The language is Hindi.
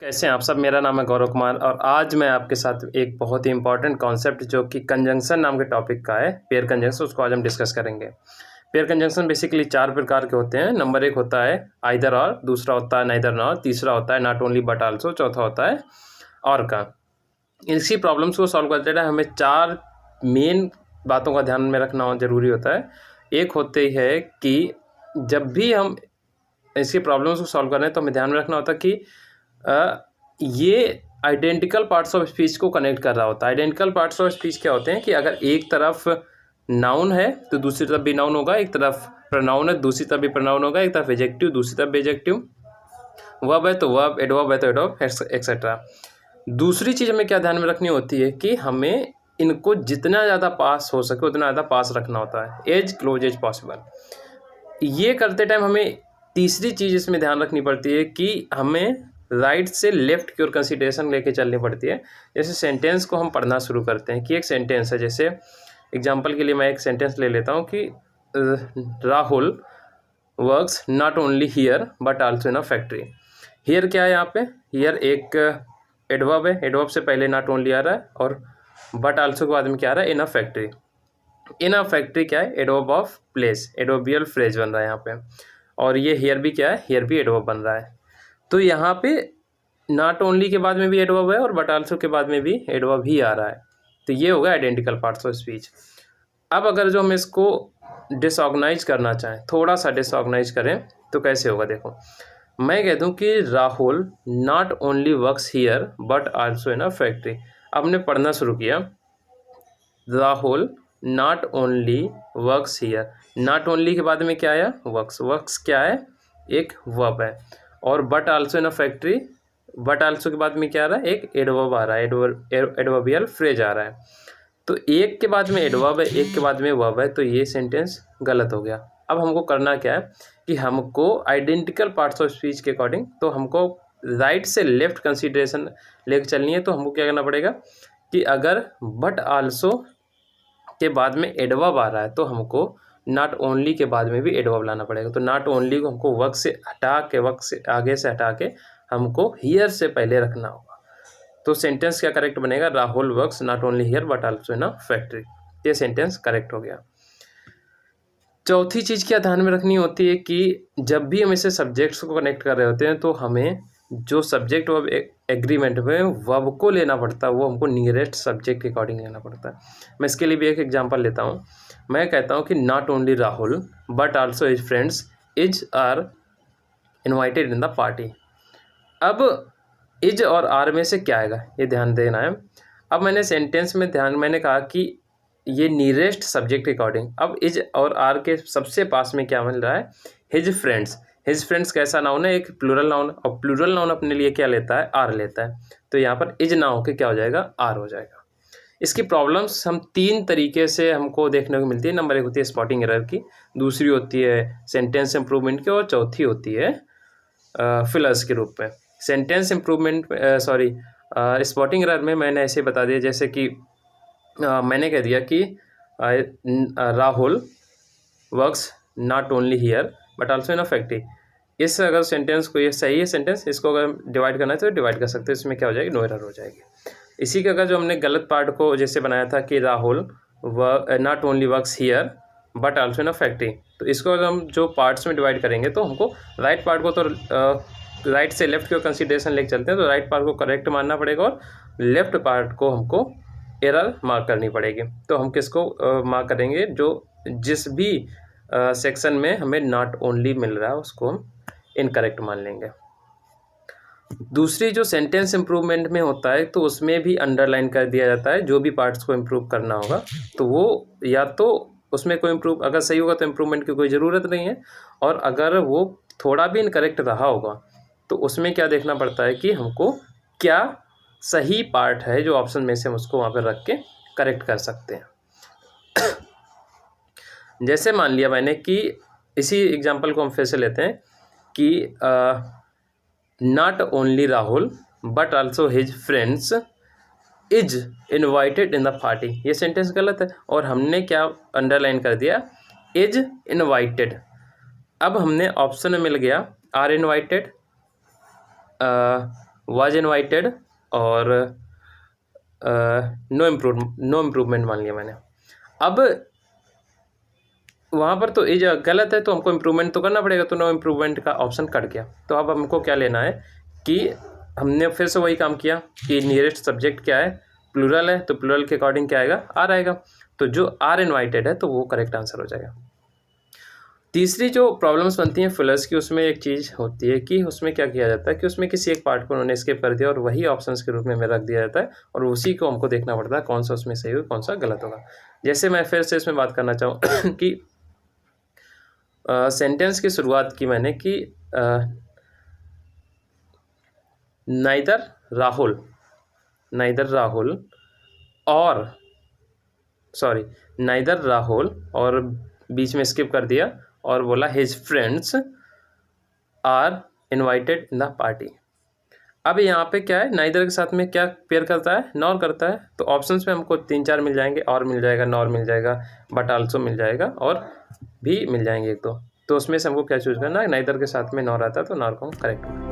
कैसे हैं आप सब। मेरा नाम है गौरव कुमार और आज मैं आपके साथ एक बहुत ही इंपॉर्टेंट कॉन्सेप्ट जो कि कंजंक्शन नाम के टॉपिक का है, पेयर कंजंक्शन, उसको आज हम डिस्कस करेंगे। पेयर कंजंक्शन बेसिकली 4 प्रकार के होते हैं। नंबर 1 होता है आइदर और, दूसरा होता है नाइदर नॉर, तीसरा होता है नॉट ओनली बट आल्सो, चौथा होता है और का। इसी प्रॉब्लम्स को सॉल्व करते टाइम हमें 4 मेन बातों का ध्यान में रखना जरूरी होता है। एक होते है कि जब भी हम इसकी प्रॉब्लम्स को सॉल्व कर रहे हैं तो हमें ध्यान में रखना होता है कि ये आइडेंटिकल पार्ट्स ऑफ स्पीच को कनेक्ट कर रहा होता है। आइडेंटिकल पार्ट्स ऑफ स्पीच क्या होते हैं कि अगर एक तरफ नाउन है तो दूसरी तरफ भी नाउन होगा, एक तरफ प्रोनाउन है दूसरी तरफ भी प्रोनाउन होगा, एक तरफ एडजेक्टिव दूसरी तरफ भी एडजेक्टिव, वर्ब है तो वर्ब, एडवर्ब है तो एडवर्ब, एक्सेट्रा। दूसरी चीज़ हमें क्या ध्यान में रखनी होती है कि हमें इनको जितना ज़्यादा पास हो सके उतना ज़्यादा पास रखना होता है, एज क्लोज एज पॉसिबल। ये करते टाइम हमें तीसरी चीज़ इसमें ध्यान रखनी पड़ती है कि हमें राइट से लेफ्ट की ओर कंसिडरेशन लेके चलनी पड़ती है। जैसे सेंटेंस को हम पढ़ना शुरू करते हैं कि एक सेंटेंस है, जैसे एग्जांपल के लिए मैं एक सेंटेंस ले लेता हूँ कि Rahul works not only here but also in a factory. Here क्या है यहाँ पे, हियर एक एडवर्ब है, एडवर्ब से पहले नॉट ओनली आ रहा है और बट आल्सो के बाद में क्या आ रहा है, इन a factory. In a factory क्या है, adverb of place, adverbial phrase बन रहा है यहाँ पे। और ये हियर भी क्या है, हियर भी एडवर्ब बन रहा है। तो यहाँ पे नॉट ओनली के बाद में भी एडवर्ब है और बट आल्सो के बाद में भी एडवर्ब ही आ रहा है। तो ये होगा आइडेंटिकल पार्ट्स ऑफ स्पीच। अब अगर जो हम इसको डिसऑर्गेनाइज करना चाहें, थोड़ा सा डिसऑर्गेनाइज करें तो कैसे होगा, देखो मैं कह दूं कि Rahul not only works here but also in a factory. अब हमने पढ़ना शुरू किया, Rahul not only works here, not only के बाद में क्या आया, वर्क्स। वर्क्स क्या है, एक वर्ब है। और but also in a factory, but also के बाद में क्या आ रहा है, एक एडवर्ब आ रहा है, एडवर्बियल फ्रेज आ रहा है। तो एक के बाद में एडवर्ब है, एक के बाद में वर्ब है, तो ये सेंटेंस गलत हो गया। अब हमको करना क्या है कि हमको आइडेंटिकल पार्ट्स ऑफ स्पीच के अकॉर्डिंग, तो हमको राइट से लेफ्ट कंसिडरेशन लेकर चलनी है। तो हमको क्या करना पड़ेगा कि अगर बट आल्सो के बाद में एडवर्ब आ रहा है तो हमको नॉट ओनली के बाद में भी एडवर्ब लाना पड़ेगा। तो नॉट ओनली को हमको वर्क से हटा के, वर्क से आगे से हटा के हमको हियर से पहले रखना होगा। तो सेंटेंस क्या करेक्ट बनेगा, Rahul works not only here but also in a factory. ये सेंटेंस करेक्ट हो गया। चौथी चीज़ क्या ध्यान में रखनी होती है कि जब भी हम इसे सब्जेक्ट्स को कनेक्ट कर रहे होते हैं तो हमें जो सब्जेक्ट वर्ब एग्रीमेंट में वर्ब को लेना पड़ता है वो हमको नियरेस्ट सब्जेक्ट के अकॉर्डिंग लेना पड़ता है। मैं इसके लिए भी एक एग्जांपल लेता हूँ। मैं कहता हूँ कि not only Rahul but also his friends is are invited in the party. अब इज और आर में से क्या आएगा ये ध्यान देना है। अब मैंने सेंटेंस में मैंने कहा कि ये नियरेस्ट सब्जेक्ट के अकॉर्डिंग। अब इज और आर के सबसे पास में क्या मिल रहा है, हिज फ्रेंड्स। हिज फ्रेंड्स कैसा नाउन है, एक प्लूरल नाउन, और प्लूरल नाउन अपने लिए क्या लेता है, आर लेता है। तो यहाँ पर इज ना होकर क्या हो जाएगा, आर हो जाएगा। इसकी प्रॉब्लम्स हम 3 तरीके से हमको देखने को मिलती है। नंबर 1 होती है स्पॉटिंग एरर की, दूसरी होती है सेंटेंस इंप्रूवमेंट की, और चौथी होती है फिलर्स के रूप में। सेंटेंस इंप्रूवमेंट स्पॉटिंग एरर में मैंने ऐसे बता दिया, जैसे कि मैंने कह दिया कि Rahul works not only here but also in a factory. इस अगर सेंटेंस को, ये सही है सेंटेंस, इसको अगर डिवाइड करना है तो डिवाइड कर सकते हैं, इसमें क्या हो जाएगी, नो एरर हो जाएगी। इसी का अगर जो हमने गलत पार्ट को जैसे बनाया था कि Rahul not only works here but also in a factory, तो इसको अगर हम जो पार्ट्स में डिवाइड करेंगे तो हमको राइट पार्ट को तो राइट से लेफ्ट की कंसिडरेशन लेके चलते हैं, तो राइट पार्ट को करेक्ट मानना पड़ेगा और लेफ्ट पार्ट को हमको एरर मार्क करनी पड़ेगी। तो हम किसको मार्क करेंगे, जो जिस भी सेक्शन में हमें नॉट ओनली मिल रहा है उसको हम इनकरेक्ट मान लेंगे। दूसरी जो सेंटेंस इंप्रूवमेंट में होता है तो उसमें भी अंडरलाइन कर दिया जाता है जो भी पार्ट्स को इम्प्रूव करना होगा, तो वो या तो उसमें कोई इम्प्रूव अगर सही होगा तो इम्प्रूवमेंट की कोई ज़रूरत नहीं है, और अगर वो थोड़ा भी इनकरेक्ट रहा होगा तो उसमें क्या देखना पड़ता है कि हमको क्या सही पार्ट है जो ऑप्शन में से हम उसको वहाँ पर रख के करेक्ट कर सकते हैं। जैसे मान लिया मैंने कि इसी एग्जांपल को हम फिर से लेते हैं कि not only Rahul but also his friends is invited in the party. ये सेंटेंस गलत है और हमने क्या अंडरलाइन कर दिया, इज इनवाइटेड। अब हमने ऑप्शन में मिल गया आर इनवाइटेड, वाज इनवाइटेड और नो इम्प्रूवमेंट मान लिया मैंने। अब वहाँ पर तो ये जो गलत है तो हमको इम्प्रूवमेंट तो करना पड़ेगा, तो नो इम्प्रूवमेंट का ऑप्शन कट गया। तो अब हमको क्या लेना है कि हमने फिर से वही काम किया कि नियरेस्ट सब्जेक्ट क्या है, प्लूरल है, तो प्लूरल के अकॉर्डिंग क्या आएगा, आर आएगा। तो जो आर इनवाइटेड है तो वो करेक्ट आंसर हो जाएगा। तीसरी जो प्रॉब्लम्स बनती हैं फिलर्स की, उसमें एक चीज़ होती है कि उसमें क्या किया जाता है कि उसमें किसी एक पार्ट को उन्होंने स्किप कर दिया और वही ऑप्शंस के रूप में रख दिया जाता है और उसी को हमको देखना पड़ता है कौन सा उसमें सही हो कौन सा गलत होगा। जैसे मैं फिर से इसमें बात करना चाहूँ कि सेंटेंस की शुरुआत की मैंने कि नाइदर राहुल और बीच में स्किप कर दिया और बोला his friends are invited in the party. अब यहाँ पे क्या है, नाइदर के साथ में क्या पेयर करता है, नॉर करता है। तो ऑप्शंस में हमको 3-4 मिल जाएंगे, और मिल जाएगा, नॉर मिल जाएगा, बट आल्सो मिल जाएगा, और भी मिल जाएंगे एक दो। तो उसमें से हमको क्या चूज करना है, नाइदर के साथ में नॉर आता है तो नॉर को हम करेक्ट